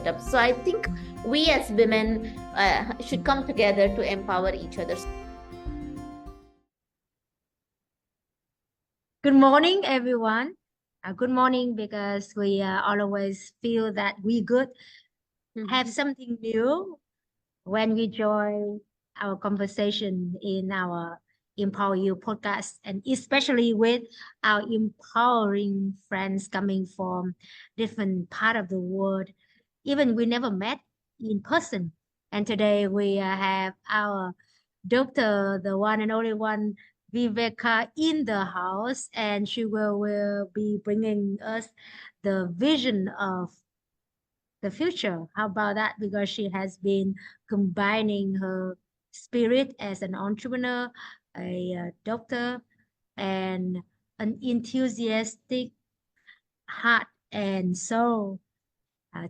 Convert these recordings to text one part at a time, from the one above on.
startups. So I think we as women should come together to empower each other. Good morning, everyone. Good morning, because we always feel that we could have something new when we join our conversation in our Empower You podcast, and especially with our empowering friends coming from different part of the world. Even we never met in person. And today we have our doctor, the one and only one, Viveka, in the house, and she will be bringing us the vision of the future. How about that? Because she has been combining her spirit as an entrepreneur, a doctor, and an enthusiastic heart and soul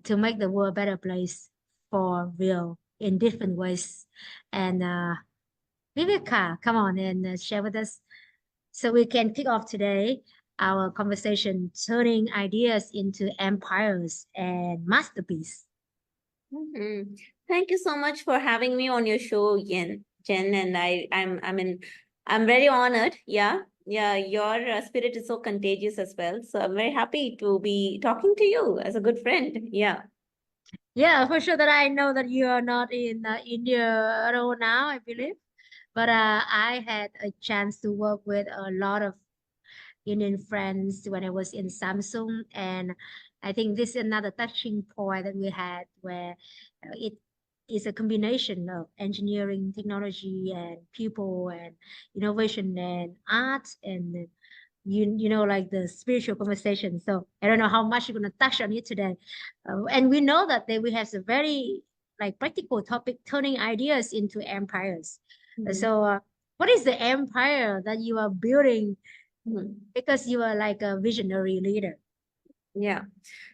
to make the world a better place for real in different ways. And Viveka, come on and share with us so we can kick off today our conversation, turning ideas into empires and masterpieces. Thank you so much for having me on your show, Jen. And I'm very honored. Yeah, your spirit is so contagious as well. So I'm very happy to be talking to you as a good friend. Yeah. Yeah, for sure that I know that you are not in India at all now, I believe. But I had a chance to work with a lot of Indian friends when I was in Samsung, and I think this is another touching point that we had where it is a combination of engineering, technology, and people, and innovation, and art, and like the spiritual conversation. So I don't know how much you're going to touch on it today, and we know that we have a very like practical topic, turning ideas into empires. So what is the empire that you are building, because you are like a visionary leader? Yeah.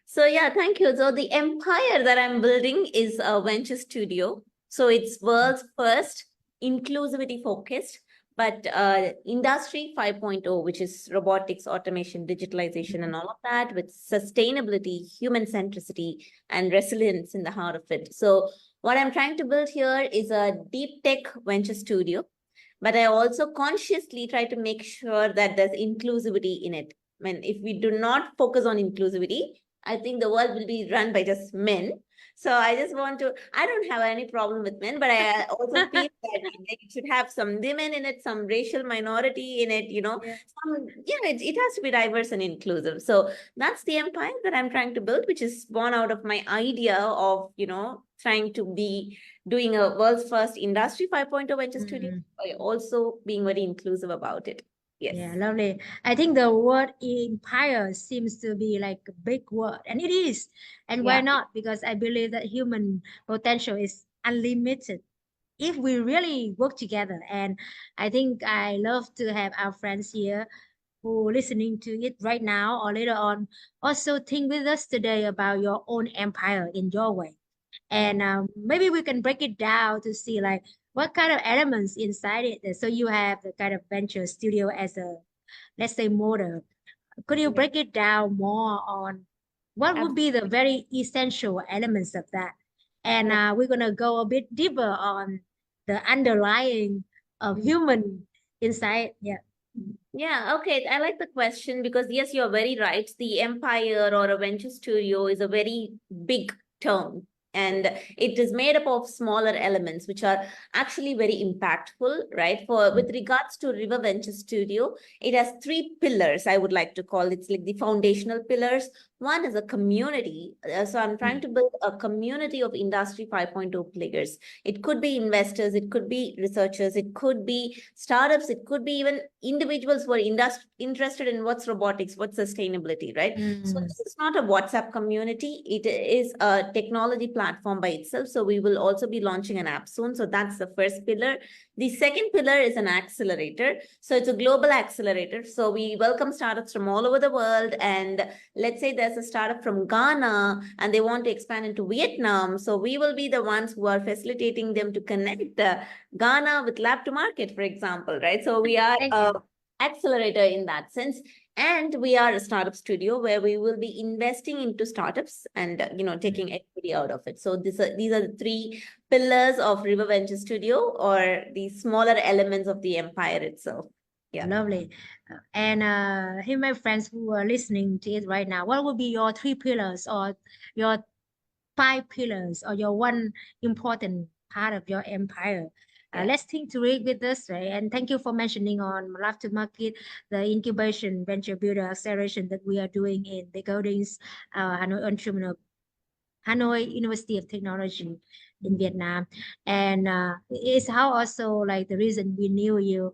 So yeah, thank you. So the empire that I'm building is a venture studio. So it's world's first inclusivity focused, but industry 5.0, which is robotics, automation, digitalization, and all of that, with sustainability, human centricity, and resilience in the heart of it. So what I'm trying to build here is a deep tech venture studio, but I also consciously try to make sure that there's inclusivity in it. I mean, if we do not focus on inclusivity, I think the world will be run by just men. So I just want to, I don't have any problem with men, but I also feel that it should have some women in it, some racial minority in it, it has to be diverse and inclusive. So that's the empire that I'm trying to build, which is born out of my idea of, trying to be doing a world's first industry 5.0 venture studio, by also being very inclusive about it. Yes. Yeah, lovely. I think the word empire seems to be like a big word, and it is. And why not? Because I believe that human potential is unlimited if we really work together. And I think I love to have our friends here who listening to it right now or later on also think with us today about your own empire in your way. And maybe we can break it down to see like what kind of elements inside it. So you have the kind of venture studio as a, let's say, model. Could you break it down more on what would be the very essential elements of that? And we're gonna go a bit deeper on the underlying of human inside. Yeah. Yeah, okay. I like the question because, yes, you're very right. The empire or a venture studio is a very big term, and it is made up of smaller elements which are actually very impactful, right? With regards to River Venture Studio, it has three pillars, I would like to call it. It's like the foundational pillars. One is a community. So I'm trying to build a community of industry 5.0 players. It could be investors, it could be researchers, it could be startups, it could be even individuals who are interested in what's robotics, what's sustainability, right? So this is not a WhatsApp community. It is a technology platform by itself. So we will also be launching an app soon. So that's the first pillar. The second pillar is an accelerator. So it's a global accelerator. So we welcome startups from all over the world. And let's say there's a startup from Ghana and they want to expand into Vietnam. So we will be the ones who are facilitating them to connect Ghana with lab to market, for example, right? So we are accelerator in that sense. And we are a startup studio where we will be investing into startups and taking equity out of it. So these are the three pillars of River Venture Studio, or the smaller elements of the empire itself. Yeah. Lovely. And hey, my friends who are listening to it right now, what would be your 3 pillars or your 5 pillars or your one important part of your empire? Yeah. Let's think through it with us, right? And thank you for mentioning on Love to Market, the incubation venture builder acceleration that we are doing in the Goldings Hanoi Entrepreneur Hanoi University of Technology in Vietnam. And it's how also like the reason we knew you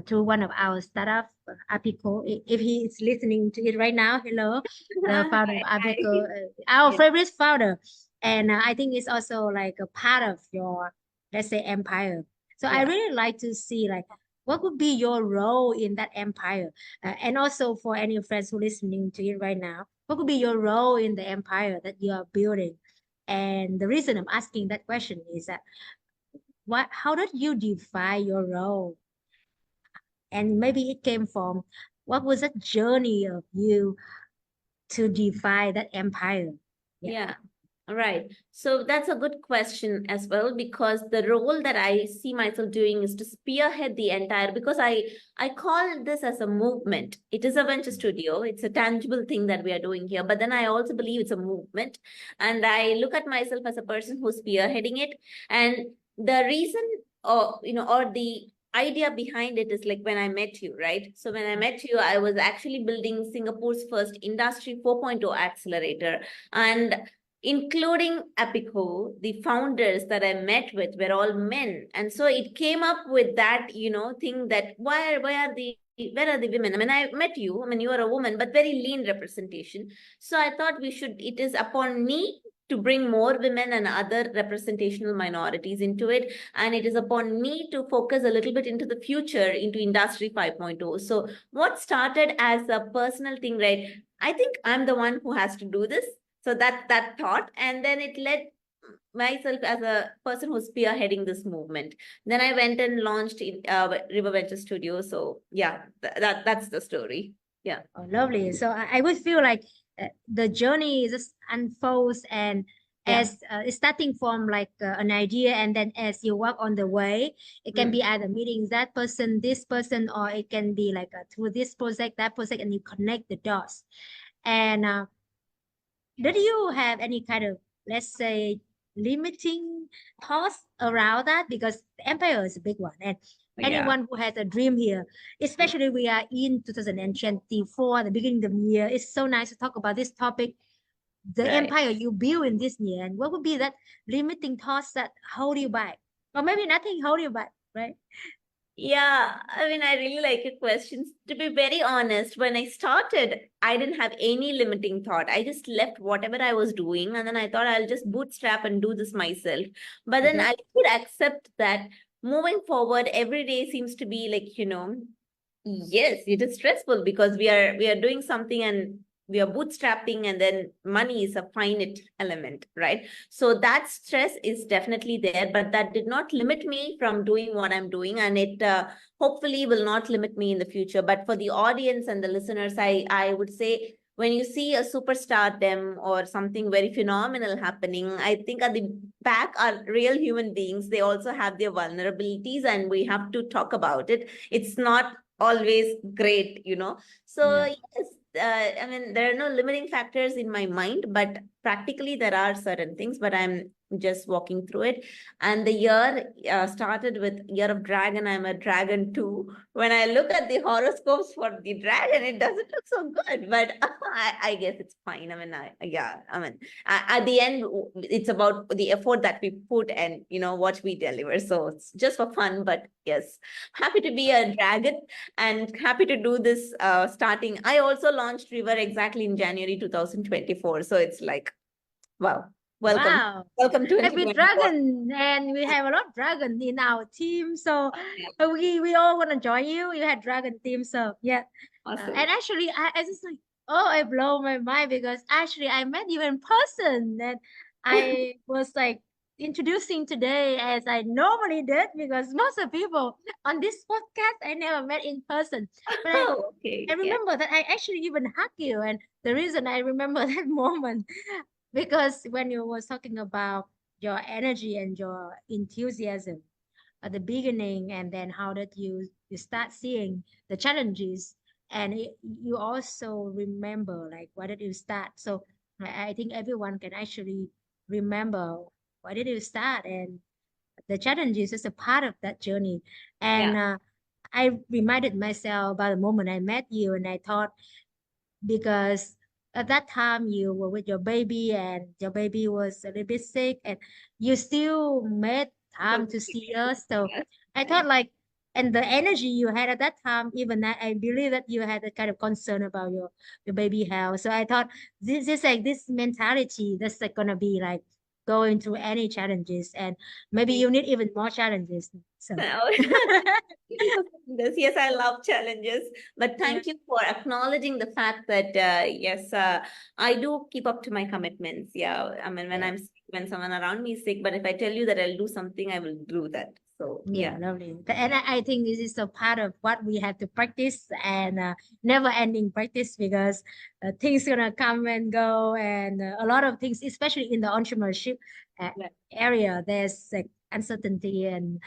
through one of our startup, Apico. If he is listening to it right now, hello, the founder of Apico, our Yeah. favorite founder. And I think it's also like a part of your, let's say, empire. So I Yeah. really like to see like what would be your role in that empire? And also for any friends who listening to it right now, what would be your role in the empire that you are building? And the reason I'm asking that question is that how did you define your role? And maybe it came from what was that journey of you to define that empire? Yeah. All right. So that's a good question as well, because the role that I see myself doing is to spearhead the entire, because I call this as a movement. It is a venture studio. It's a tangible thing that we are doing here. But then I also believe it's a movement. And I look at myself as a person who's spearheading it. And the reason, or the idea behind it is like when I met you, right? So when I met you, I was actually building Singapore's first Industry 4.0 accelerator. And including Apico, the founders that I met with were all men. And so it came up with that, thing that where are the women? I mean, I met you. I mean, you are a woman, but very lean representation. So I thought it is upon me to bring more women and other representational minorities into it. And it is upon me to focus a little bit into the future, into Industry 5.0. So what started as a personal thing, right? I think I'm the one who has to do this. So that thought, and then it led myself as a person who's spearheading this movement. Then I went and launched in River Venture Studio. So yeah, that's the story. Yeah. Oh, lovely. So I would feel like the journey just unfolds and Yeah. as it's starting from like an idea, and then as you walk on the way, it can be either meeting that person, this person, or it can be like through this project, that project, and you connect the dots. And did you have any kind of, let's say, limiting thoughts around that? Because the empire is a big one, and Yeah. anyone who has a dream here, especially we are in 2024, the beginning of the year, it's so nice to talk about this topic, the Right. empire you build in this year, and what would be that limiting thoughts that hold you back, or maybe nothing hold you back, right? Yeah, I mean, I really like your questions. To be very honest, when I started, I didn't have any limiting thought. I just left whatever I was doing, and then I thought I'll just bootstrap and do this myself. But then Okay. I could accept that moving forward, every day seems to be like, yes, it is stressful because we are doing something and we are bootstrapping, and then money is a finite element, right? So that stress is definitely there, but that did not limit me from doing what I'm doing, and it hopefully will not limit me in the future. But for the audience and the listeners, I would say, when you see a superstar them or something very phenomenal happening, I think at the back are real human beings. They also have their vulnerabilities, and we have to talk about it. It's not always great. So Yeah. yes, I mean, there are no limiting factors in my mind, but practically there are certain things, but I'm just walking through it. And the year started with Year of Dragon. I'm a dragon too. When I look at the horoscopes for the dragon, it doesn't look so good, but I guess it's fine. I mean, at the end, it's about the effort that we put and, what we deliver. So it's just for fun, but yes, happy to be a dragon and happy to do this starting. I also launched River exactly in January 2024. So it's like, wow, welcome. Wow. Welcome Happy 2024. dragon, and we have a lot of dragon in our team. So Yeah, we all want to join you. You had dragon team, so yeah. awesome. And actually, I just like, oh, I blow my mind because actually I met you in person, and I was like, introducing today as I normally did, because most of the people on this podcast I never met in person. But Oh, okay. I Yeah. remember that I actually even hugged you, and the reason I remember that moment because when you was talking about your energy and your enthusiasm at the beginning, and then how did you start seeing the challenges, and you also remember like why did you start. So I think everyone can actually remember why did you start, and the challenges is a part of that journey. Yeah. And I reminded myself about the moment I met you, and I thought, because at that time you were with your baby and your baby was a little bit sick, and you still made time to see us. So Yes. I thought like, and the energy you had at that time, even I believe that you had a kind of concern about your baby health. So I thought this is like this mentality that's like gonna be like going through any challenges, and maybe you need even more challenges. So Oh, thank you for saying this. Yes, I love challenges, but yeah, thank you for acknowledging the fact that yes, I do keep up to my commitments. Yeah, I mean when yeah. I'm sick, when someone around me is sick, but if I tell you that I'll do something, I will do that. So Yeah, yeah, lovely. And I think this is a part of what we have to practice, and never ending practice, because things gonna come and go, and a lot of things, especially in the entrepreneurship uh, yeah. area, there's like uncertainty and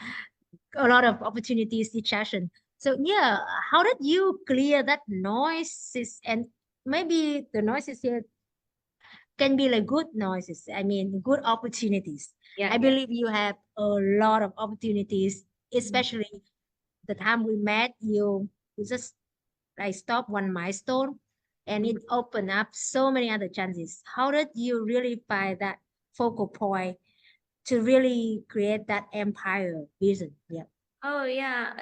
a lot of opportunities, distraction. So yeah, how did you clear that noises? And maybe the noises here can be like good noises. I mean, good opportunities. Yeah, I yeah. believe you have a lot of opportunities, Mhm. especially the time we met. You just like stop one milestone, and it Mhm. opened up so many other chances. How did you really find that focal point to really create that empire vision? Yeah. Oh yeah,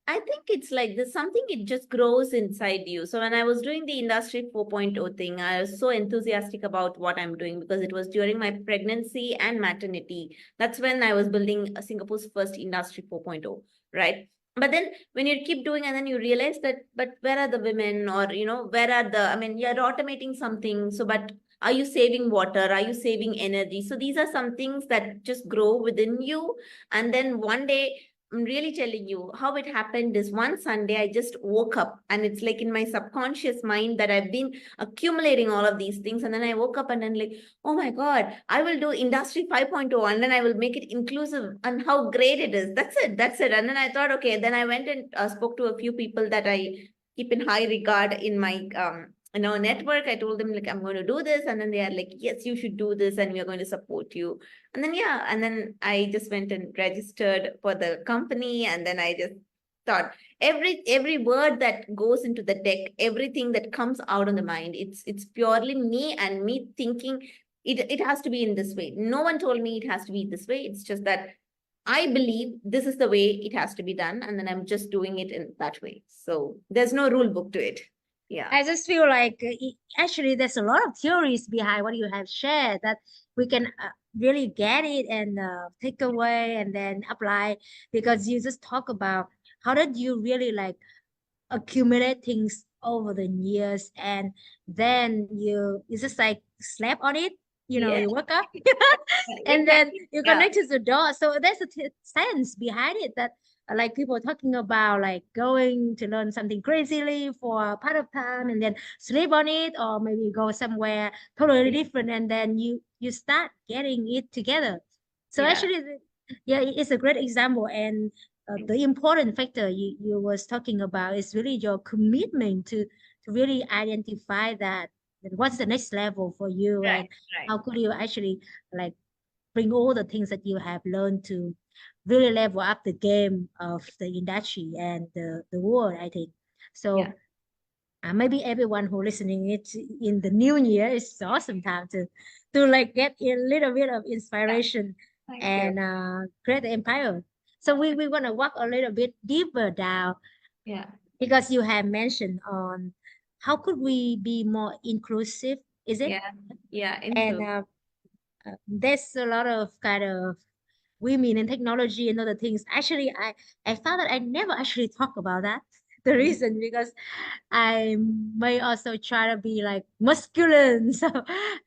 I think it's like there's something it just grows inside you. So when I was doing the Industry 4.0 thing, I was so enthusiastic about what I'm doing because it was during my pregnancy and maternity. That's when I was building Singapore's first Industry 4.0, right? But then when you keep doing and then you realize that, but where are the women or, where are the, I mean, you're automating something. So, but are you saving water? Are you saving energy? So these are some things that just grow within you. And then one day, I'm really telling you how it happened is one Sunday I just woke up and it's like in my subconscious mind that I've been accumulating all of these things. And then I woke up and then like, oh my God, I will do Industry 5.0 and then I will make it inclusive and how great it is. That's it. That's it. And then I thought, okay, then I went and spoke to a few people that I keep in high regard in my network. I told them like I'm going to do this, and then they are like, yes, you should do this, and we are going to support you. And then yeah, and then I just went and registered for the company, and then I just thought every word that goes into the deck, everything that comes out of the mind, it's purely me and me thinking it has to be in this way. No one told me it has to be this way. It's just that I believe this is the way it has to be done, and then I'm just doing it in that way. So there's no rule book to it. Yeah. I just feel like actually there's a lot of theories behind what you have shared that we can really get it and take away and then apply, because you just talk about how did you really like accumulate things over the years, and then you just like slap on it, Yeah. you wake up and then Exactly. you Yeah. connect to the dot. So there's a sense behind it that like people talking about like going to learn something crazily for a part of time and then sleep on it, or maybe go somewhere totally different, and then you start getting it together. So Yeah. actually, yeah, it's a great example. And the important factor you was talking about is really your commitment to really identify that what's the next level for you, Right. and Right. how could you actually like bring all the things that you have learned to really level up the game of the industry and the world, I think. Yeah. So maybe everyone who listening it in the new year is awesome time to like get a little bit of Yeah. inspiration Thank you. and create the empire. So we want to walk a little bit deeper down, Yeah. because you have mentioned on how could we be more inclusive, is it? Yeah. Yeah. And there's a lot of kind of women in technology and other things. Actually, I found that I never actually talk about that. the reason, because I may also try to be like masculine. So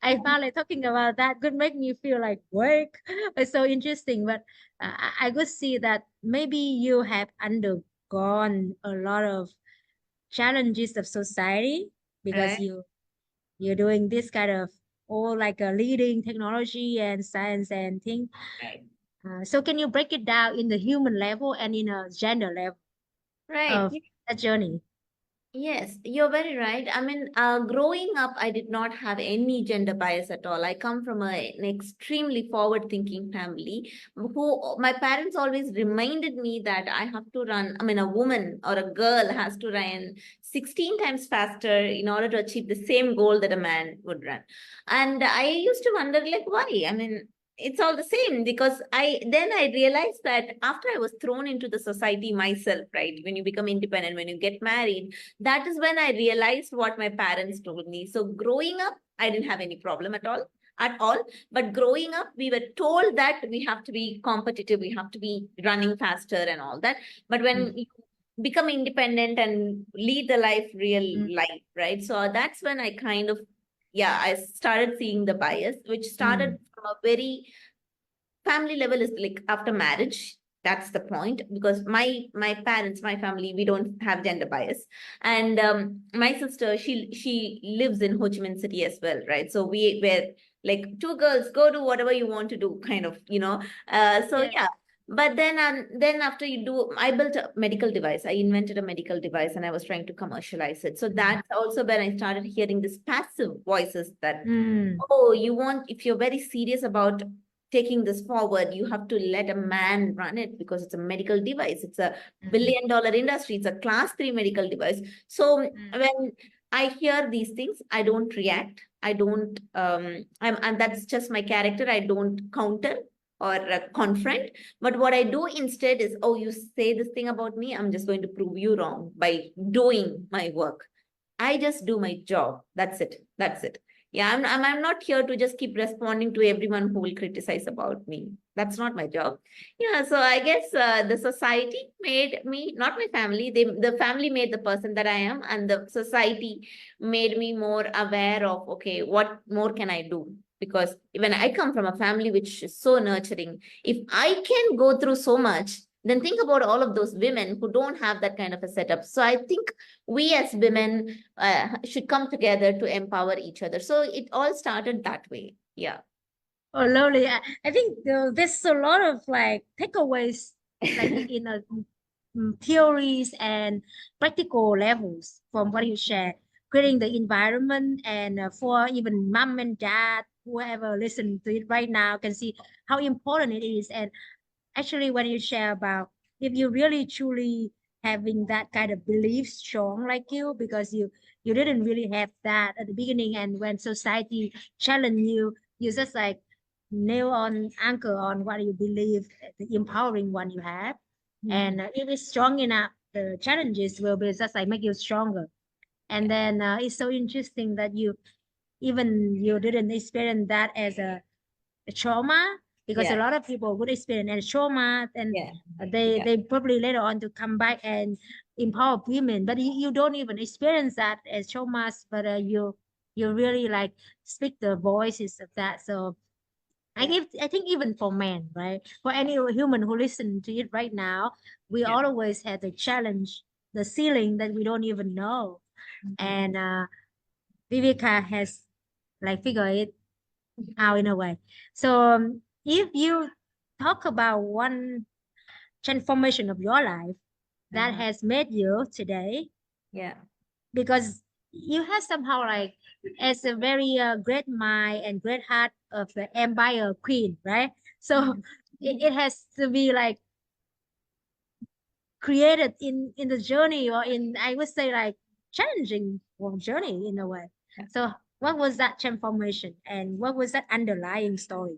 I found like talking about that could make me feel like work. It's so interesting. But I could see that maybe you have undergone a lot of challenges of society because Right. you're doing this kind of all like a leading technology and science and thing. Right. So can you break it down in the human level and in a gender level Right. of that journey? Yes, you're very right. I mean, growing up, I did not have any gender bias at all. I come from an extremely forward-thinking family who my parents always reminded me that I have to run. I mean, a woman or a girl has to run 16 times faster in order to achieve the same goal that a man would run. And I used to wonder, like, why? I mean, it's all the same because I realized that after I was thrown into the society myself, right? When you become independent, when you get married, that is when I realized what my parents told me. So growing up, I didn't have any problem at all. But growing up, we were told that we have to be competitive, we have to be running faster and all that. But when Mm, you become independent and lead the real mm, life, right? So that's when I kind of, yeah, I started seeing the bias, which started mm, from a very family level is like after marriage. That's the point because my parents, my family, we don't have gender bias. And my sister, she lives in Ho Chi Minh City as well, right? So we were like two girls, go do whatever you want to do, kind of, so yeah. yeah. But then after you do, I built a medical device. I invented a medical device and I was trying to commercialize it. So Mm, that's also when I started hearing these passive voices that, mm, oh, you want, if you're very serious about taking this forward, you have to let a man run it because it's a medical device. It's a mm, billion-dollar industry. It's a class 3 medical device. So mm, when I hear these things, I don't react. I don't, and that's just my character. I don't counter or confront. But what I do instead is, oh, you say this thing about me, I'm just going to prove you wrong by doing my work. I just do my job. That's it. That's it. Yeah, I'm not here to just keep responding to everyone who will criticize about me. That's not my job. Yeah, so I guess the society made me, not my family. The family made the person that I am, and the society made me more aware of, okay, what more can I do? Because when I come from a family which is so nurturing, if I can go through so much, then think about all of those women who don't have that kind of a setup. So I think we as women should come together to empower each other. So it all started that way. Yeah. Oh, lovely. I think there's a lot of like takeaways, like in a theories and practical levels from what you share, creating the environment and for even mom and dad, whoever listen to it right now can see how important it is. And actually, when you share about if you really truly having that kind of belief strong like you, because you didn't really have that at the beginning, and when society challenge you, you just like nail on anchor on what you believe, the empowering one you have. Mhm. And if it's strong enough, the challenges will be just like make you stronger. And Yeah. then it's so interesting that even you didn't experience that as a trauma, because a Yeah. lot of people would experience a trauma, and Yeah. Yeah. they probably later on to come back and empower women, but you don't even experience that as traumas, but you really like speak the voices of that. So Yeah. I think even for men, right? For any human who listen to it right now, we Yeah. always have the challenge, the ceiling that we don't even know. Mhm. And Viveka has like figured it out in a way. So if you talk about one transformation of your life that Uh-huh. has made you today, Yeah. because you have somehow like as a very great mind and great heart of the empire queen, right? So Mhm. it has to be like created in the journey, or in I would say like challenging journey in a way. Yeah. So what was that transformation and what was that underlying story?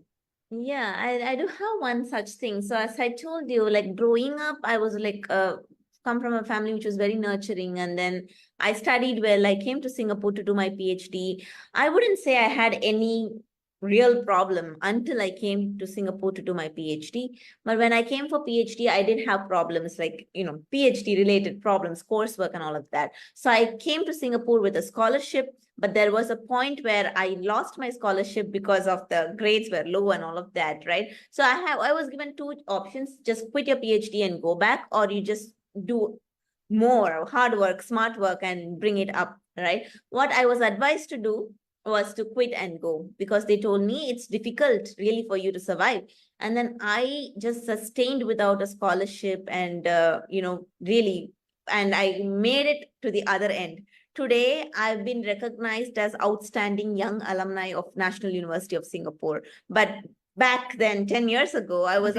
Yeah, I do have one such thing. So as I told you, like growing up, I was like come from a family which was very nurturing, and then I studied well. I came to Singapore to do my PhD. I wouldn't say I had any real problem until I came to Singapore to do my PhD. But when I came for PhD, I didn't have problems like, PhD related problems, coursework and all of that. So I came to Singapore with a scholarship, but there was a point where I lost my scholarship because of the grades were low and all of that, right? So I was given two options: just quit your PhD and go back, or you just do more hard work, smart work, and bring it up, right? What I was advised to do was to quit and go, because they told me it's difficult really for you to survive. And then I just sustained without a scholarship, and really, and I made it to the other end. Today I've been recognized as outstanding young alumni of National University of Singapore. But back then, 10 years ago, I was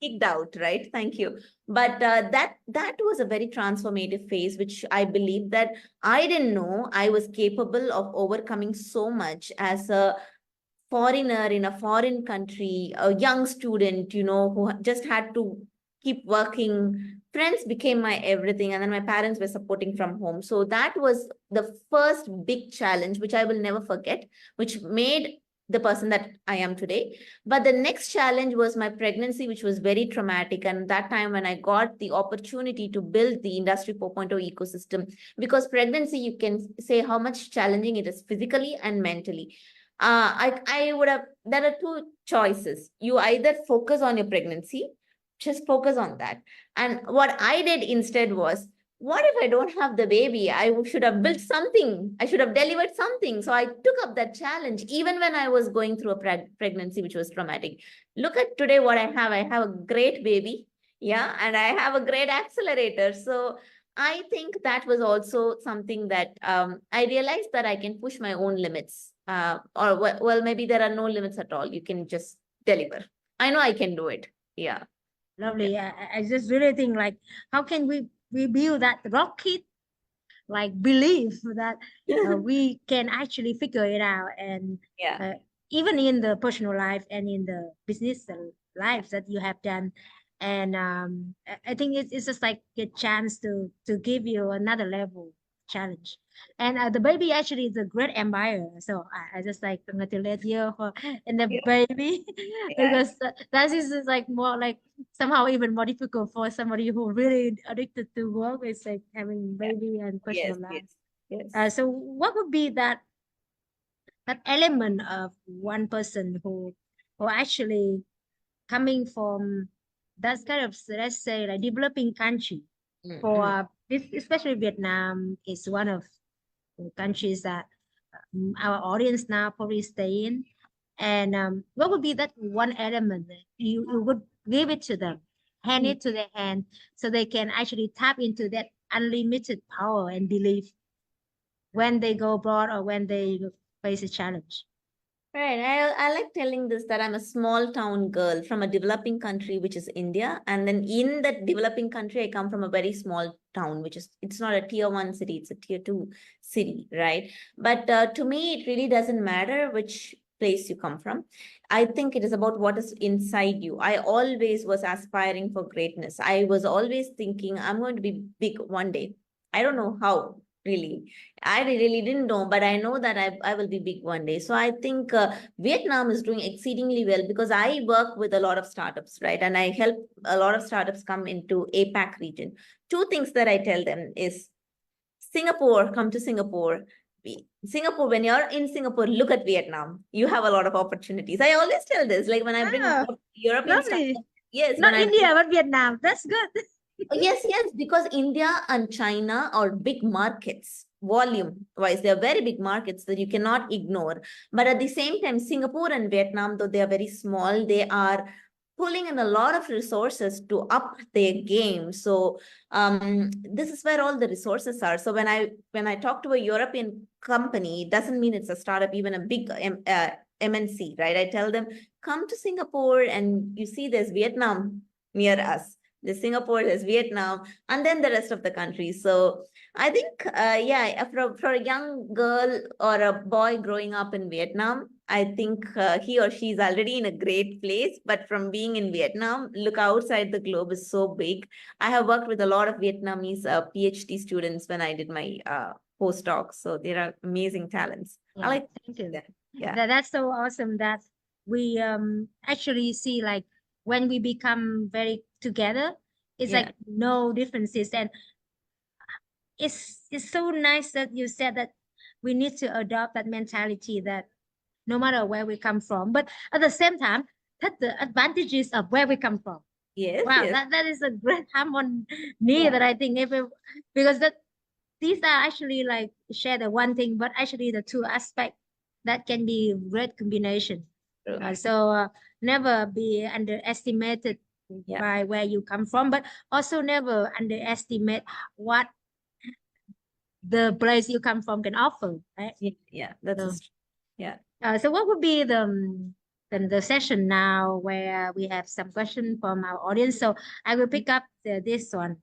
kicked out, right? Thank you. But that was a very transformative phase, which I believe that I didn't know I was capable of overcoming so much as a foreigner in a foreign country, a young student, who just had to keep working. Friends became my everything, and then my parents were supporting from home. So that was the first big challenge, which I will never forget, which made the person that I am today. But the next challenge was my pregnancy, which was very traumatic. And that time when I got the opportunity to build the Industry 4.0 ecosystem, because pregnancy, you can say how much challenging it is physically and mentally. I would have, there are two choices. You either focus on your pregnancy, just focus on that. And what I did instead was, what if I don't have the baby? I should have built something. I should have delivered something. So I took up that challenge, even when I was going through a pregnancy, which was traumatic. Look at today what I have. I have a great baby. Yeah. And I have a great accelerator. So I think that was also something that I realized that I can push my own limits. Or well, maybe there are no limits at all. You can just deliver. I know I can do it. Yeah. Lovely. I just really think, like, how can we build that rocket, like, belief that we can actually figure it out, and Yeah. even in the personal life and in the business lives that you have done. And I think it's just like a chance to give you another level challenge. And the baby actually is a great empire. So I just like congratulate you for and the Yeah. baby Yeah. because that is just like more like somehow even more difficult for somebody who really addicted to work. It's like having baby and Yes. personal life. Yes. Yes. So what would be that element of one person who actually coming from that kind of, let's say, like developing country, for especially Vietnam is one of the countries that our audience now probably stay in. And what would be that one element that you would give it to them, hand it to their hand, so they can actually tap into that unlimited power and belief when they go abroad or when they face a challenge? Right. I like telling this, that I'm a small town girl from a developing country, which is India. And then in that developing country, I come from a very small town, which is, it's not a tier one city, it's a tier two city, right? But to me, it really doesn't matter which place you come from. I think it is about what is inside you. I always was aspiring for greatness. I was always thinking I'm going to be big one day. I don't know how, really. I really didn't know, but I know that I will be big one day. So I think Vietnam is doing exceedingly well, because I work with a lot of startups, right? And I help a lot of startups come into APAC region. Two things that I tell them is, Singapore, come to Singapore. Singapore, when you're in Singapore, look at Vietnam. You have a lot of opportunities. I always tell this, like when I bring European Lovely. startups. Yes, when Not I India, but Vietnam. That's good. Yes, because India and China are big markets, volume wise. They are very big markets that you cannot ignore. But at the same time, Singapore and Vietnam, though they are very small, they are pulling in a lot of resources to up their game. So this is where all the resources are. So when I talk to a European company, it doesn't mean it's a startup, even a big MNC, right? I tell them, come to Singapore, and you see there's Vietnam near us. There's Singapore, there's Vietnam, and then the rest of the countries. So I think, for a young girl or a boy growing up in Vietnam, I think he or she is already in a great place. But from being in Vietnam, look outside the globe is so big. I have worked with a lot of Vietnamese PhD students when I did my postdoc. So there are amazing talents. Yeah, I like thank you. that. Yeah. That's so awesome that we actually see like when we become very together, it's Yeah. like no differences. And it's so nice that you said that we need to adopt that mentality that no matter where we come from, but at the same time, that the advantages of where we come from. Yes. Wow, Yes. that is a great harmony Yeah. that I think every, because that these are actually like share the one thing, but actually the two aspects that can be great combination. True. So never be underestimated Yeah. by where you come from, but also never underestimate what the place you come from can offer, right? Yeah. Yeah. That's So, yeah. so what would be the session now where we have some question from our audience? So I will pick up this one.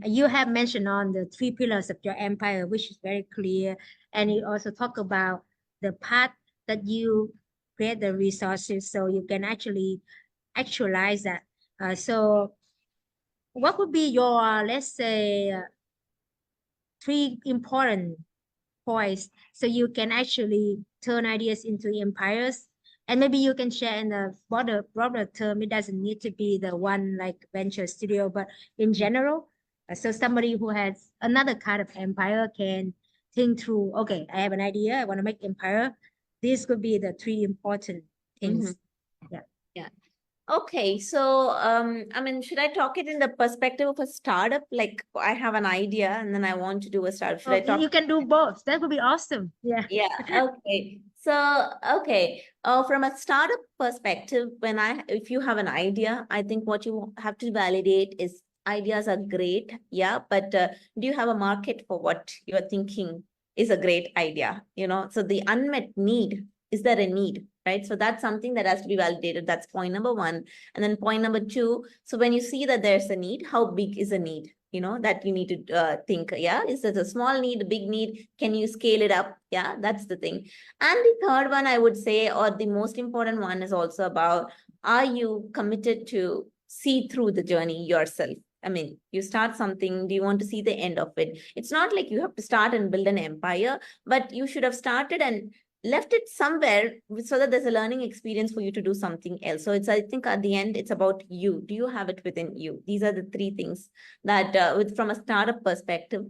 You have mentioned on the three pillars of your empire, which is very clear, and you also talk about the path that you create the resources so you can actually actualize that. So what would be your, let's say, three important points so you can actually turn ideas into empires? And maybe you can share in a broader term. It doesn't need to be the one like venture studio, but in general. So somebody who has another kind of empire can think through, okay, I have an idea, I want to make empire. These could be the three important things. Yeah. Yeah. Okay, so I mean, should I talk it in the perspective of a startup? Like I have an idea and then I want to do a startup. Should I talk? You can do both. That would be awesome. Yeah. Yeah, okay. So, okay, from a startup perspective, if you have an idea, I think what you have to validate is ideas are great, yeah, but do you have a market for what you're thinking is a great idea? So the unmet need, is there a need, right? So that's something that has to be validated. That's point number one. And then point number two, so when you see that there's a need, how big is a need? That you need to think, yeah, is it a small need, a big need? Can you scale it up? Yeah, that's the thing. And the third one, I would say, or the most important one is also about, are you committed to see through the journey yourself? I mean, you start something, do you want to see the end of it? It's not like you have to start and build an empire, but you should have started and left it somewhere so that there's a learning experience for you to do something else. So I think at the end, it's about you. Do you have it within you? These are the three things that from a startup perspective.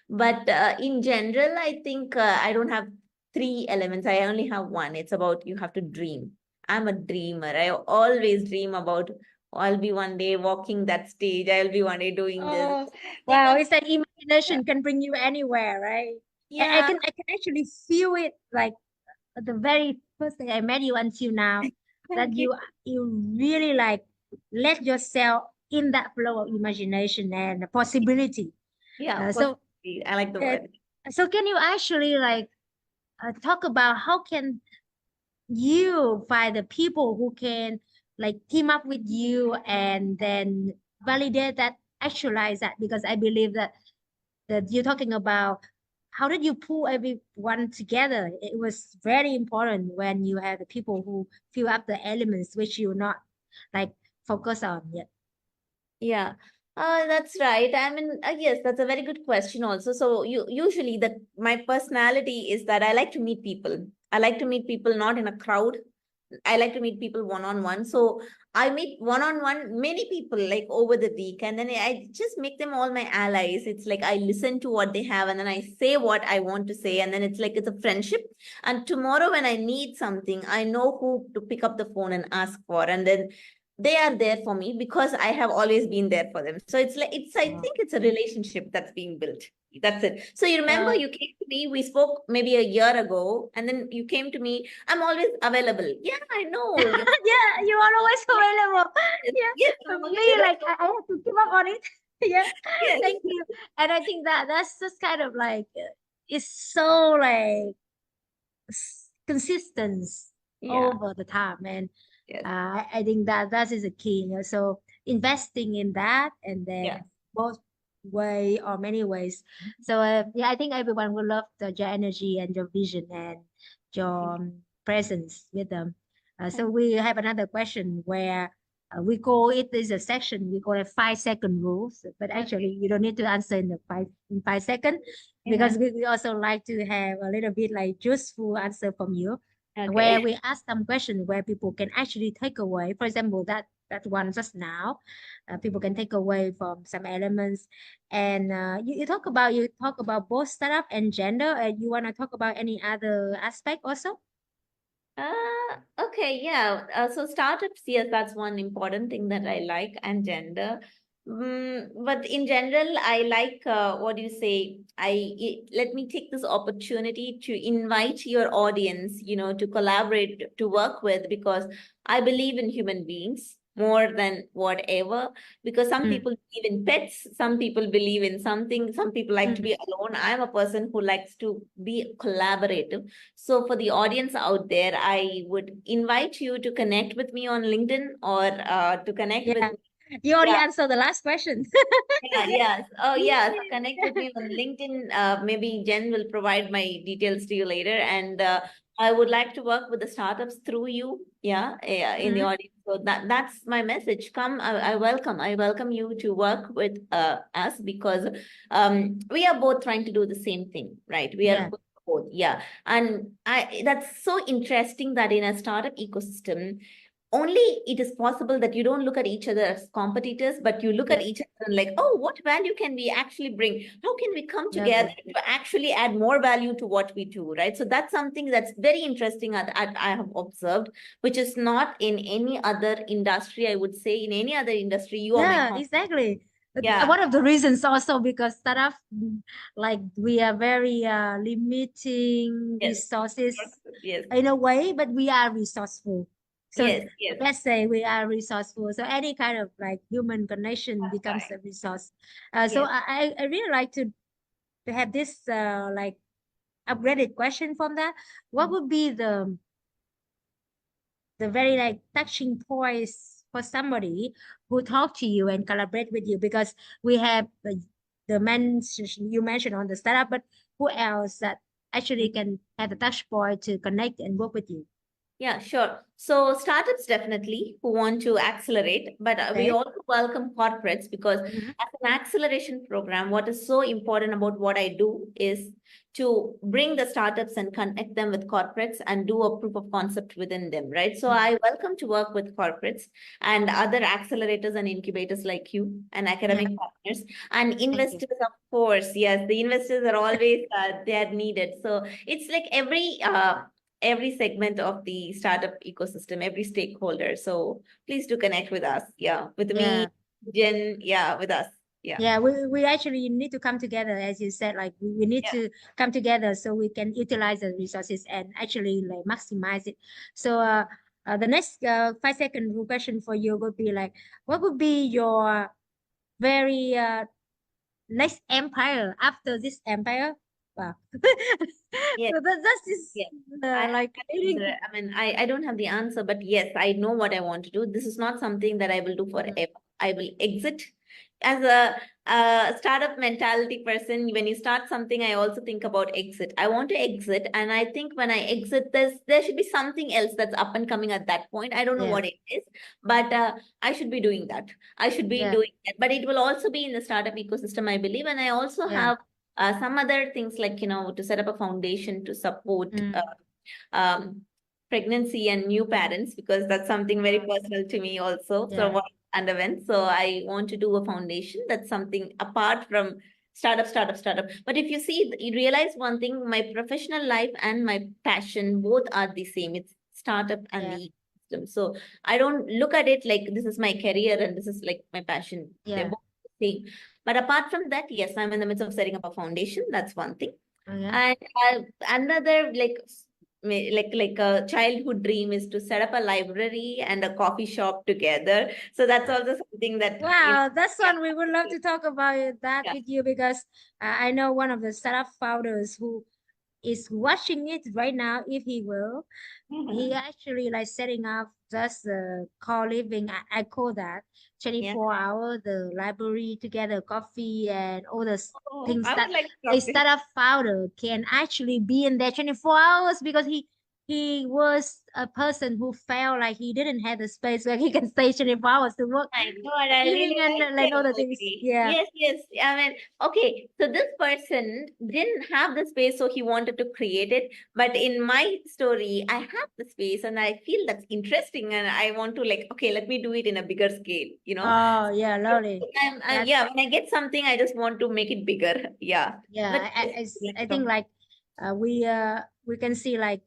But in general, I think I don't have three elements. I only have one. It's about you have to dream. I'm a dreamer. I always dream about, I'll be one day walking that stage. I'll be one day doing this. Oh, wow. It's like imagination can bring you anywhere, right? I Yeah. can actually feel it like the very first day I met you until now, that Thank you. you really like let yourself in that flow of imagination and possibility. Yeah. So I like the uh, word. so can you actually like talk about how can you find the people who can like team up with you and then validate that, actualize that? Because I believe that you're talking about how did you pull everyone together. It was very important when you have the people who fill up the elements which you're not like focus on yet. Yeah, that's right. I mean, yes, that's a very good question also. So usually my personality is that I like to meet people. I like to meet people not in a crowd. I like to meet people one-on-one. So I meet one-on-one many people like over the week, and then I just make them all my allies. It's like I listen to what they have, and then I say what I want to say, and then it's like it's a friendship. And tomorrow when I need something, I know who to pick up the phone and ask for, and then they are there for me because I have always been there for them. So it's like I think it's a relationship that's being built. That's it. So you remember you came to me, we spoke maybe a year ago, and then you came to me, I'm always available. Yeah, I know. Yeah, you are always available. Yeah, Yes, for I'm always me, available. like I have to give up on it. Yeah, Yes. thank you. And I think that's just kind of like it's so like consistent Yeah. over the time, and Yes. I think that is a key. So investing in that, and Yeah. then both way or many ways. So yeah, I think everyone will love your energy and your vision and your presence with them. So we have another question where we call it, is a section we call it 5-second rules, but actually you don't need to answer in 5 seconds. because we also like to have a little bit like useful answer from you, where Okay. we ask some questions where people can actually take away. For example, that one just now, people can take away from some elements. And you talk about both startup and gender, and you want to talk about any other aspect also? Okay, yeah. So startups, yes, that's one important thing that I like, and gender. But in general, I like what do you say? Let me take this opportunity to invite your audience, to collaborate, to work with, because I believe in human beings more than whatever. Because some Mm. people believe in pets, some people believe in something, some people like to Mm. be alone. I'm a person who likes to be collaborative. So for the audience out there, I would invite you to connect with me on LinkedIn, or to connect with Yeah, me. you already Yeah, answered the last question. yeah, yes. Oh, yeah. So connect with Yeah. me on LinkedIn. Maybe Jen will provide my details to you later. And I would like to work with the startups through you. Yeah, in the Mhm. audience. So that's my message. Come, I welcome you to work with us, because we are both trying to do the same thing, right? We are Yeah, both, yeah. And that's so interesting that in a startup ecosystem, only it is possible that you don't look at each other as competitors, but you look yeah, at each other and like, oh, what value can we actually bring? How can we come together exactly. to actually add more value to what we do, right? So that's something that's very interesting that I have observed, which is not in any other industry. I would say in any other industry, you are my Yeah, exactly. yeah, One of the reasons also because startup, like we are very limiting yes, resources yes, in a way, but we are resourceful. So yes, yes, let's say we are resourceful. So any kind of like human connection that's becomes right. a resource. So Yes. I really like to have this like upgraded question from that. What would be the very like touching points for somebody who talk to you and collaborate with you? Because we have the men you mentioned on the startup, but who else that actually can have a touch point to connect and work with you? Yeah, sure. So startups definitely who want to accelerate, but we Okay. also welcome corporates, because Mhm. as an acceleration program, what is so important about what I do is to bring the startups and connect them with corporates and do a proof of concept within them, right? So Mm. I welcome to work with corporates and other accelerators and incubators like you, and Yeah, academic partners and thank you. investors, of course. Yes, the investors are always they are needed. So it's like every segment of the startup ecosystem, every stakeholder. So please do connect with us. Yeah. With me, Yeah. Jen. Yeah. With us. Yeah. Yeah, we actually need to come together, as you said, like we need Yeah. to come together so we can utilize the resources and actually like maximize it. So the next 5 second question for you would be like, what would be your very next empire after this empire? Wow. Yes. So that's this Yes. I, like leading. I mean, I don't have the answer, but yes, I know what I want to do. This is not something that I will do Mhm. forever. I will exit as a startup mentality person. When you start something, I also think about exit. I want to exit, and I think when I exit, there should be something else that's up and coming at that point. I don't know Yeah, what it is, but I should be doing that. I should be yeah, doing that. But it will also be in the startup ecosystem, I believe, and I also yeah. have some other things like to set up a foundation to support Mm, um, pregnancy and new parents, because that's something very uh, personal to me also. So yeah, what I underwent. So I want to do a foundation that's something apart from startup. But if you see, you realize one thing: my professional life and my passion both are the same. It's startup and yeah, the ecosystem. So I don't look at it like this is my career and this is like my passion. They're yeah. both the same. But apart from that, yes, I'm in the midst of setting up a foundation. That's one thing. Oh, yeah. And another like a childhood dream is to set up a library and a coffee shop together. So that's also something that Wow, that's yeah, one we would love to talk about that yeah. with you because I know one of the startup founders who is watching it right now. If he will, he Mhm. actually like setting up just co-living. I call that Yeah. 24 hour the library together, coffee and all the Oh, things I that would like to a talk to him. startup founder can actually be in there 24 hours because he was a person who felt like he didn't have the space where he can stay 24 hours to work, My God, I living really like and like that other things. movie. Yeah. Yes, yes. I mean, okay, so this person didn't have the space, so he wanted to create it. But in my story, I have the space and I feel that's interesting. And I want to, like, okay, let me do it in a bigger scale, you know? Oh, yeah, lovely. That's Yeah, when I get something, I just want to make it bigger. Yeah. But yeah. I think from like we can see like,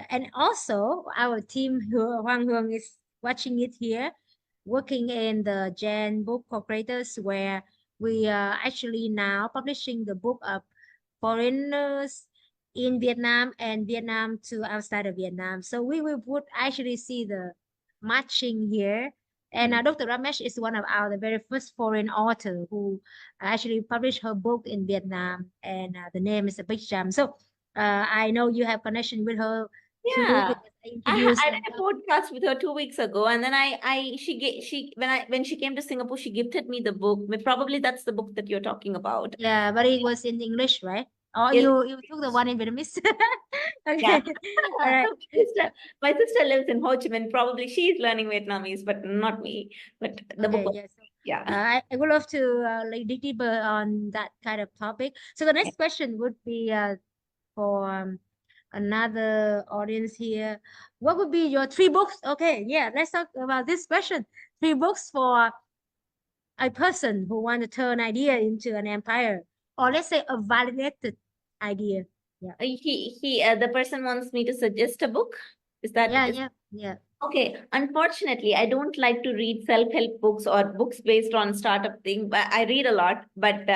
and also our team Hoàng Hương is watching it here, working in the Gen book co-creators where we are actually now publishing the book of foreigners in Vietnam and Vietnam to outside of Vietnam. So we would actually see the matching here. And Dr. Ramesh is one of our the very first foreign author who actually published her book in Vietnam, and the name is a Big Jam. So I know you have connection with her too yeah. because I introduced I and did a podcast with her 2 weeks ago, and then when she came to Singapore, she gifted me the book. Probably that's the book that you're talking about. yeah, but it was in English, right? Or Yes, you took the one in Vietnamese? yeah. Okay, all right. My sister lives in Ho Chi Minh. Probably she's learning Vietnamese, but not me. But the book Okay, was, yes. yeah. I would love to like dig deeper on that kind of topic. So the next question would be for another audience here. What would be your three books? Okay, yeah, let's talk about this question. Three books for a person who want to turn idea into an empire, or let's say a validated idea. Yeah, The person wants me to suggest a book. Is that yeah, is yeah, yeah. Okay, unfortunately, I don't like to read self-help books or books based on startup thing, but I read a lot, but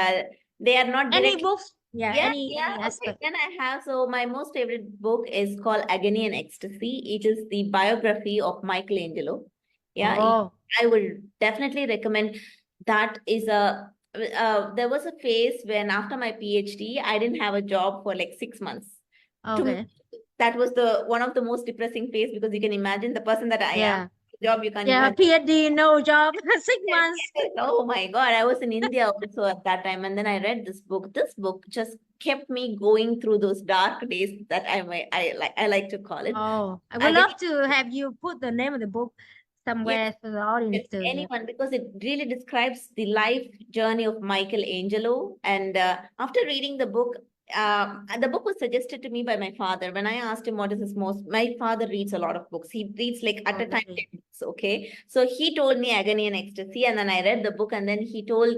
they are not Any directly. books? Yeah, Yeah, any yeah, okay. aspect. Then I have, so my most favorite book is called Agony and Ecstasy. It is the biography of Michelangelo. Yeah, Oh, I will definitely recommend. That is a there was a phase when after my PhD, I didn't have a job for like 6 months. To me, okay. that was the one of the most depressing phase, because you can imagine the person that I am, Yeah, job you can't yeah. imagine. PhD, no job, 6 months. Yes. Oh my God, I was in India also at that time, and then I read this book. This book just kept me going through those dark days that I like to call it. Oh, I would Agony. love to have you put the name of the book Yes, somewhere for the audience yes, too. Yeah. anyone, because it really describes the life journey of Michelangelo. And after reading the book was suggested to me by my father. When I asked him what is his most, my father reads a lot of books. He reads like at Oh, a time lovely. 10 books. Okay, so he told me Agony and Ecstasy, and then I read the book, and then he told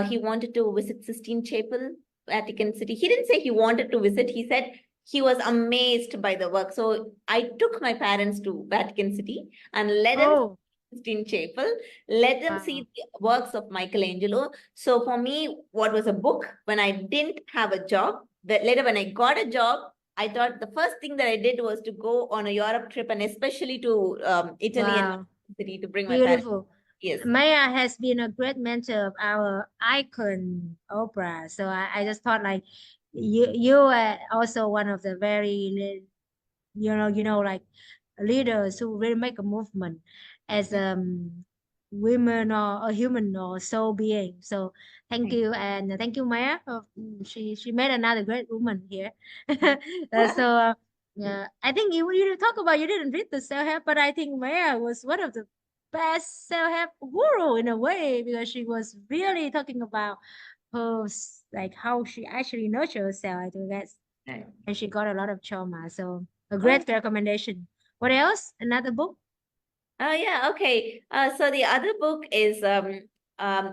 he wanted to visit Sistine Chapel, Vatican City. He didn't say he wanted to visit. He said he was amazed by the work. So I took my parents to Vatican City and led them Oh, in Chapel, let them wow. see the works of Michelangelo. So for me, what was a book when I didn't have a job, that later when I got a job, I thought the first thing that I did was to go on a Europe trip, and especially to Italy and Wow. city to bring my parents. Beautiful. Yes. Maya has been a great mentor of our icon Oprah. So I just thought like you are also one of the very like leaders who really make a movement as women or a human or soul being. So thank you, and thank you, Maya. She made another great woman here. Yeah, I think you talk about you didn't read the self-help, but I think Maya was one of the best self-help guru in a way because she was really talking about her like how she actually nurtured herself. I think that's Right. and she got a lot of trauma. So a Oh, great recommendation. What else? Another book? yeah, okay. So the other book is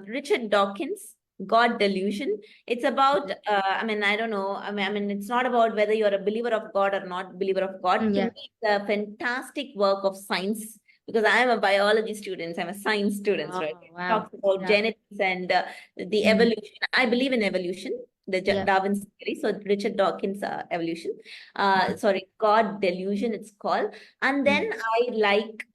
Richard Dawkins, God Delusion. It's about, I mean, I don't know. I mean, it's not about whether you're a believer of God or not believer of God. To me, Yeah. it's a fantastic work of science, because I am a biology student. I'm a science student, right? Oh, It wow. talks about Yeah. genetics and the Mm, evolution. I believe in evolution, the yeah. Darwin's theory. So Richard Dawkins' evolution. Mm, Sorry, God Delusion, it's called. And then mm. I like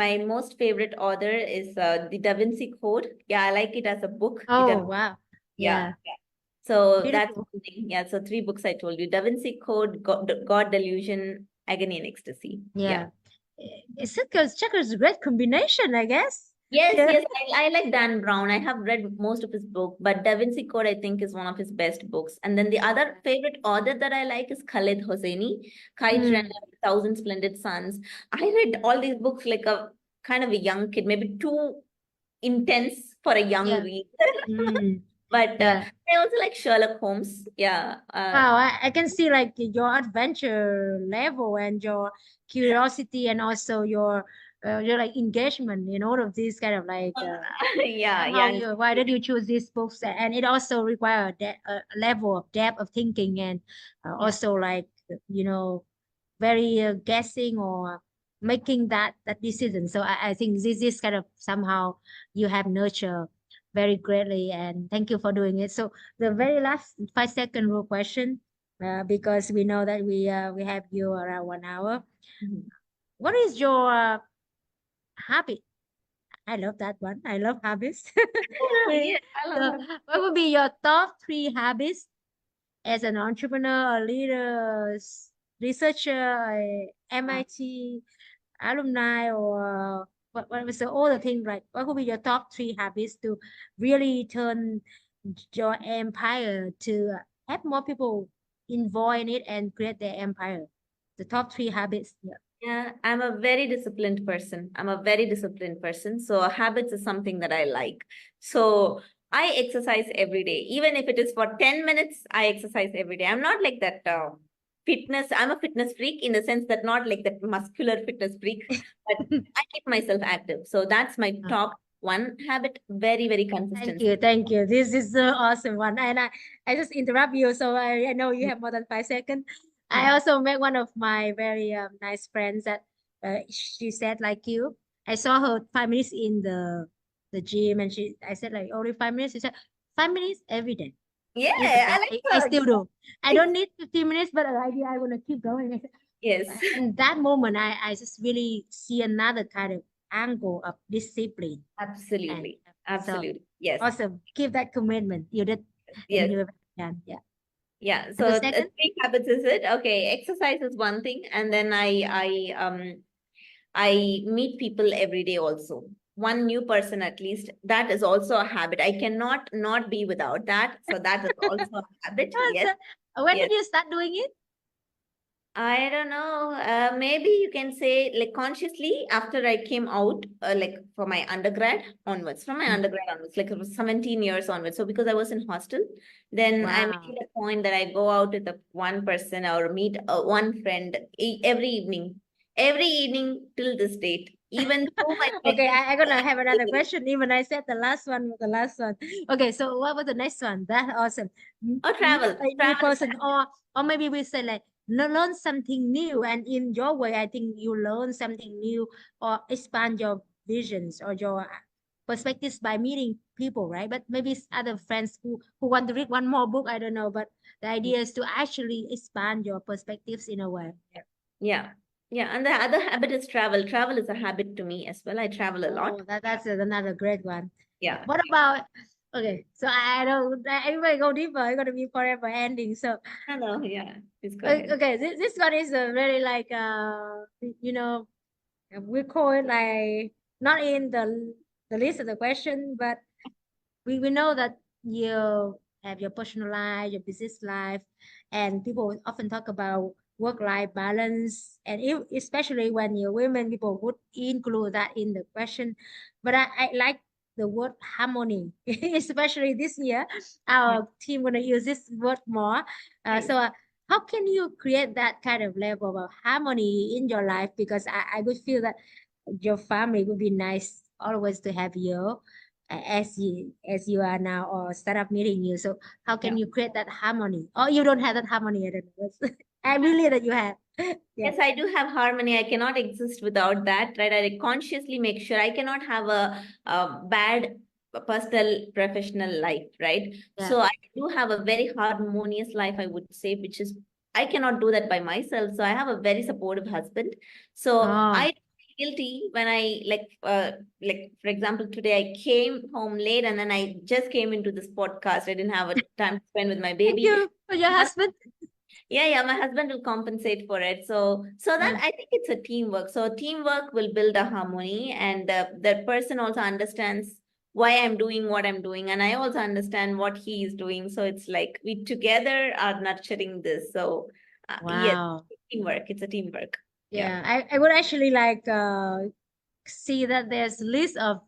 my most favorite author is the Da Vinci Code. Yeah, I like it as a book. Oh, wow. Yeah, Yeah. yeah. So that's Beautiful. something. Yeah, so three books I told you: Da Vinci Code, God Delusion, Agony and Ecstasy. Yeah. Yeah. It's Checkers a great combination, I guess. Yes, Yeah. yes, I like Dan Brown. I have read most of his book, but Da Vinci Code, I think, is one of his best books. And then the other favorite author that I like is Khaled Hosseini, Kite Runner, Mm, Thousand Splendid Suns. I read all these books like a kind of a young kid, maybe too intense for a young yeah. read. Mm, But yeah. I also like Sherlock Holmes. Yeah. Wow, I can see like your adventure level and your curiosity and also your like engagement in all of these kind of like Yeah, somehow yeah. you why did you choose these books, and it also require a level of depth of thinking, and Yeah. also like you know very guessing or making that decision. So I think this is kind of somehow you have nurtured very greatly, and thank you for doing it. So the very last 5 second rule question, because we know that we have you around 1 hour. Mhm. What is your habit? I love that one. I love habits. Yeah, Okay. I love So her. what would be your top 3 habits as an entrepreneur, a leader, researcher, a MIT alumni, or what was the other thing, like what would be your top 3 habits to really turn your empire to have more people involved in it and create their empire? The top 3 habits. Yeah. Yeah, I'm a very disciplined person. I'm a very disciplined person. So habits is something that I like. So I exercise every day. Even if it is for 10 minutes, I exercise every day. I'm not like that fitness. I'm a fitness freak in the sense that not like that muscular fitness freak, but I keep myself active. So that's my Uh, top one habit. Very, very Thank consistent. you, thank you. This is the awesome one. And I just interrupt you, so I know you have more than 5 seconds. I Mhm. also met one of my very nice friends that she said like you. I saw her 5 minutes in the gym, and I said like only 5 minutes. She said 5 minutes every day Yeah, is the I best. like I her. still do. I don't need 15 minutes, but the idea I want to keep going. Yes, And that moment, I just really see another kind of angle of discipline. And absolutely. so Absolutely. Yes. awesome. Keep that commitment. You did, and Yes. you have done. Yeah. Yeah, And the so second, three habits is it? Okay, exercise is one thing, and then I meet people every day also. One new person at least. That is also a habit. I cannot not be without that. So that is also a habit. Yes, when yes. did you start doing it? I don't know. Maybe you can say like consciously after I came out, like for my undergrad onwards, from my Mm. undergrad onwards, like it was 17 years onwards. So because I was in hostel, then I Wow. made a point that I go out with a one person or meet one friend every evening till this date, even though my Okay, pregnancy. I'm gonna have another question. Even I said the last one was the last one. Okay, so what was the next one? That awesome. Or Meet travel. a new Travel is person, or maybe we say like learn something new. And in your way, I think you learn something new or expand your visions or your perspectives by meeting people, right? But maybe it's other friends who want to read one more book. I don't know, but the idea is to actually expand your perspectives in a way. Yeah. yeah. Yeah. And the other habit is travel. Travel is a habit to me as well. I travel a lot. Oh, that's another great one. Yeah. What about, okay, so I don't, everybody go deeper. It's gonna be forever ending. So Hello. Yeah. Please go ahead. okay, this one is a very like you know we call it like not in the list of the question, but we know that you have your personal life, your business life, and people often talk about work-life balance, and especially when you're women, people would include that in the question. But I like the word harmony, especially this year. Yeah. Our team gonna use this word more. Nice. So how can you create that kind of level of harmony in your life? Because I would feel that your family would be nice always to have you as you are now, or start up meeting you. So how Yeah. can you create that harmony? Or you don't have that harmony? I don't know. I believe that you have. Yeah. Yes, I do have harmony. I cannot exist without that, right? I consciously make sure I cannot have a bad personal professional life, right? Yeah. So I do have a very harmonious life, I would say, which is I cannot do that by myself. So I have a very supportive husband. So Oh. I feel guilty when I like for example, today I came home late and then I just came into this podcast. I didn't have a time to spend with my Thank baby. you for your husband. Yeah, my husband will compensate for it. So that I think it's a teamwork. So teamwork will build a harmony, and the person also understands why I'm doing what I'm doing, and I also understand what he is doing. So it's like we together are nurturing this. So yes, Wow. teamwork. It's a teamwork. Yeah. Yeah, I would actually like see that there's a list of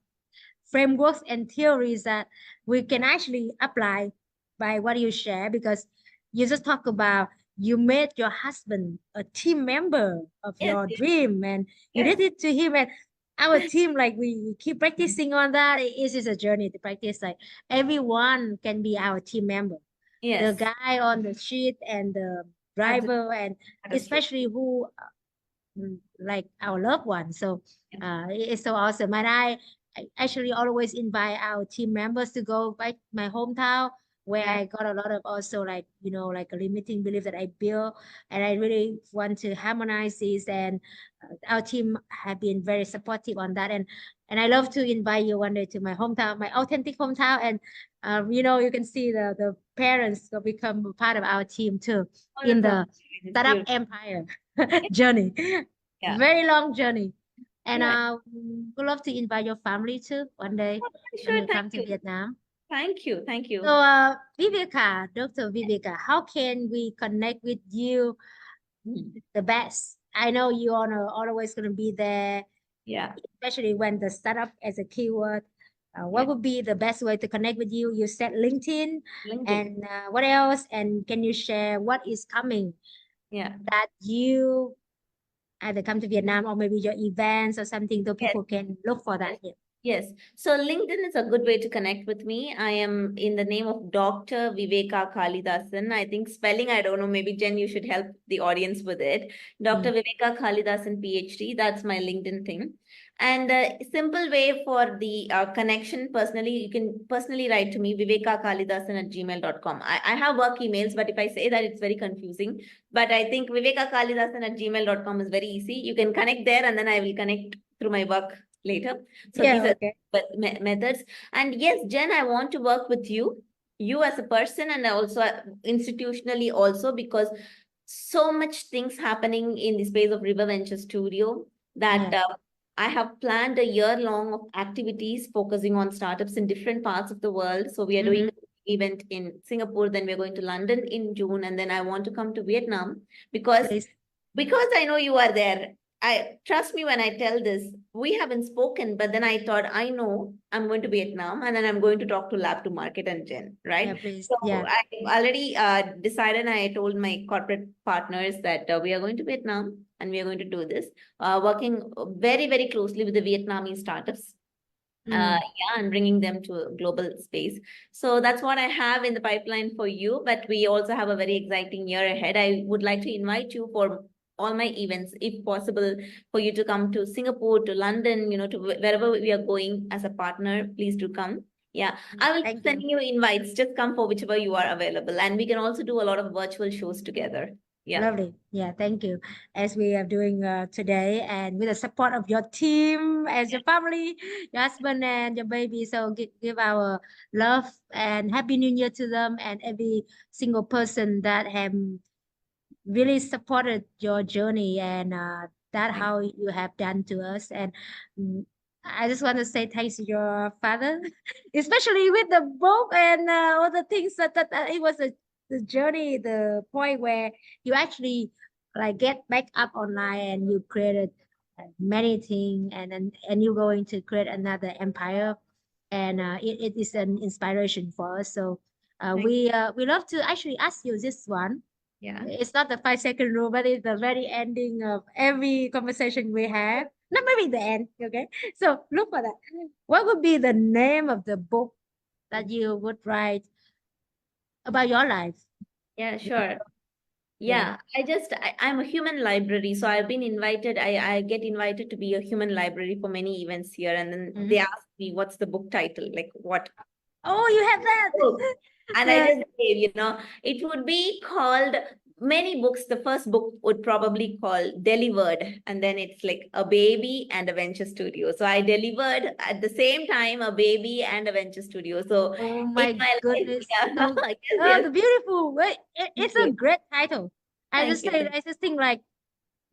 frameworks and theories that we can actually apply by what you share, because you just talk about you made your husband a team member of Yes. your dream and you Yes. did it to him, and our team, like we keep practicing on that. It is a journey to practice, like everyone can be our team member, the Yes. guy on the street and the Absolutely. driver, and That is true. especially who like our loved ones. So it's so awesome. And I actually always invite our team members to go back my hometown, where Yeah. I got a lot of also, like, like a limiting belief that I built. And I really want to harmonize this. And our team have been very supportive on that. And I love to invite you one day to my hometown, my authentic hometown. And you can see the parents will become a part of our team too, Oh, in that sounds the great. It's startup beautiful. empire journey. Yeah. Very long journey. And Yeah. would love to invite your family too one day when Sure. you Thank come to you. Vietnam. Thank you. Thank So, you. Viveka, Dr. Viveka, how can we connect with you Mm. the best? I know you are always going to be there, Yeah. especially when the startup as a keyword. Yeah. What would be the best way to connect with you? You said LinkedIn, LinkedIn. and what else? And can you share what is coming Yeah. that you either come to Vietnam, or maybe your events or something, so Yes. people can look for that Yes. here? Yes. So LinkedIn is a good way to connect with me. I am in the name of Dr. Viveka Kalidasan. I think spelling, I don't know. Maybe Jen, you should help the audience with it. Dr. Viveka Kalidasan, PhD. That's my LinkedIn thing. And a simple way for the connection personally, you can personally write to me, vivekakalidasan@gmail.com. I have work emails, but if I say that, it's very confusing. But I think vivekakalidasan@gmail.com is very easy. You can connect there, and then I will connect through my work later. So these Yeah, are okay. methods. And yes, Jen, I want to work with you as a person, and also institutionally also, because so much things happening in the space of River Venture Studio that Yeah. I have planned a year long of activities focusing on startups in different parts of the world. So we are doing an event in Singapore, then we're going to London in June, and then I want to come to Vietnam because Please. I know you are there. I trust me when I tell this. We haven't spoken, but then I thought, I know I'm going to Vietnam, and then I'm going to talk to Lab to Market and Jen, Yeah, right? please. So Yeah. I already decided. I told my corporate partners that we are going to Vietnam and we are going to do this, working very, very closely with the Vietnamese startups. Yeah, and bringing them to a global space. So that's what I have in the pipeline for you. But we also have a very exciting year ahead. I would like to invite you for all my events, if possible, for you to come to Singapore, to London, to wherever we are going as a partner. Please do come. Yeah, I will be Thank you. sending you invites. Just come for whichever you are available, and we can also do a lot of virtual shows together. Yeah. Lovely. Yeah, thank you. As we are doing today, and with the support of your team, as your family, your husband and your baby. So give our love and happy new year to them, and every single person that have really supported your journey, and that Thank how you have done to us. And mm, I just want to say thanks to your father, especially with the book and all the things that it was the journey, the point where you actually like get back up online and you created many things, and you're going to create another empire, and it is an inspiration for us. So thank we love to actually ask you this one. Yeah. It's not the 5 second rule, but it's the very ending of every conversation we have. Not maybe the end, okay? So look for that. What would be the name of the book that you would write about your life? Yeah, sure. Yeah. Yeah, I'm a human library. So I've been invited, I get invited to be a human library for many events here. And then they Mhm. ask me, what's the book title? Like, what Oh, you have that. book? And I Yeah. just say, it would be called many books, the first book would probably call Delivered, and then it's like a baby and a venture studio. So I delivered at the same time a baby and a venture studio. So Oh in my my life, goodness. yeah, So, I guess oh, yes. the beautiful. Wait, Thank it's a you. great title. Thank you. I just think like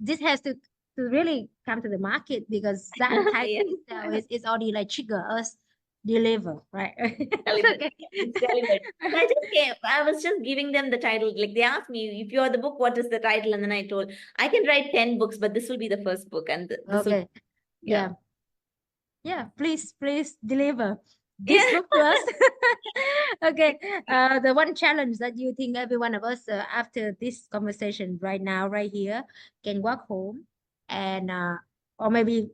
this has to really come to the market because that title Yeah. itself is already like trigger us deliver, right? It's Delivered. okay. Yeah, it's delivered. So I was just giving them the title. Like they asked me, if you're the book, what is the title? And then I told, I can write 10 books, but this will be the first book. And this will, Okay. yeah. Yeah. Please deliver this Yeah. book to us. Okay. The one challenge that you think every one of us after this conversation right now, right here, can walk home and or maybe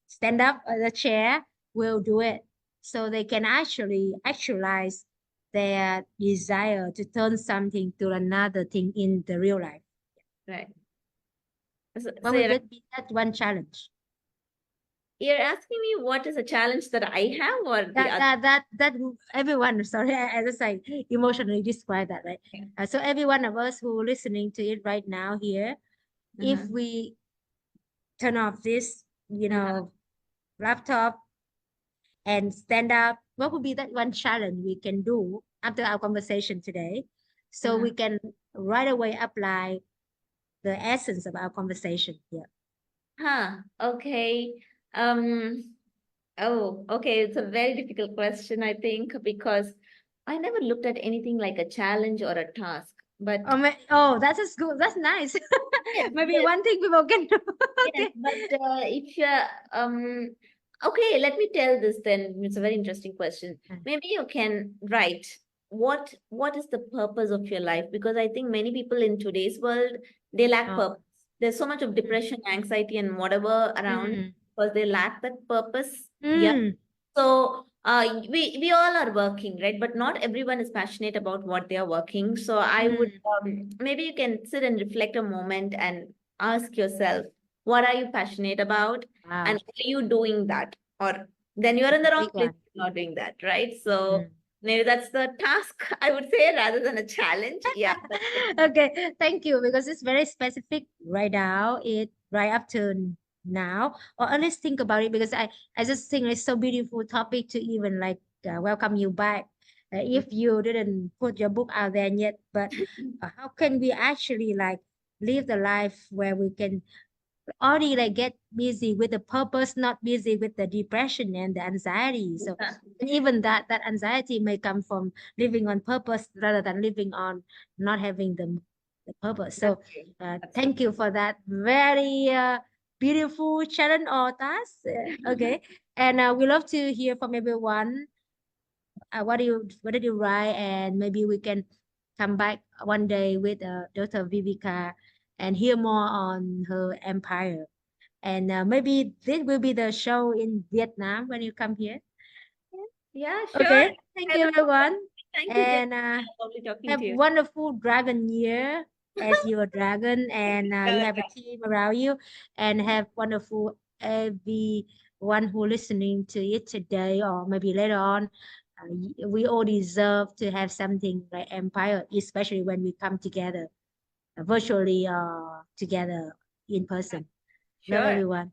stand up on the chair, will do it. So they can actually actualize their desire to turn something to another thing in the real life. Right. What So would that be that one challenge? you're asking me what is a challenge that I have or the other? That everyone, sorry, I just like emotionally describe that, right? So every one of us who listening to it right now here, if Uh-huh. we turn off this, Uh-huh. laptop and stand up, what would be that one challenge we can do after our conversation today, so Uh-huh. we can right away apply the essence of our conversation here? Huh. Okay. Um, oh, okay. It's a very difficult question, I think, because I never looked at anything like a challenge or a task. But Oh, that's a good. That's nice. yes, Maybe yes, one thing people can do. yes. Okay. But if you're okay, let me tell this then. It's a very interesting question. Maybe you can write what is the purpose of your life? Because I think many people in today's world, they lack Oh. purpose. There's so much of depression, anxiety, and whatever around Mm. because they lack that purpose. Yeah. Mm. So we all are working, right? But not everyone is passionate about what they are working. So I would Mm. maybe you can sit and reflect a moment and ask yourself, what are you passionate about? And Wow. are you doing that? Or then you're in That's the a wrong big place one. if you're not doing that, right? So Mm. maybe that's the task, I would say, rather than a challenge. Yeah. Okay, thank you, because it's very specific right now. It right up to now, or at least think about it, because I just think it's so beautiful topic to even like welcome you back. If you didn't put your book out there yet, but how can we actually like live the life where we can already like get busy with the purpose, not busy with the depression and the anxiety. So, and even that anxiety may come from living on purpose rather than living on not having the purpose. That's So, true. That's true. thank you for that very beautiful challenge or task. Okay, and we love to hear from everyone. What did you write, and maybe we can come back one day with Dr. Viveka and hear more on her empire. And maybe this will be the show in Vietnam when you come here. Yeah, sure. Okay, thank I you look forward. everyone, Thank you, Jen. and Lovely talking have to you. wonderful dragon year as your dragon, and you have a Yeah. team around you, and have wonderful everyone who listening to it today or maybe later on. We all deserve to have something like empire, especially when we come together virtually together in person. Love Sure. everyone.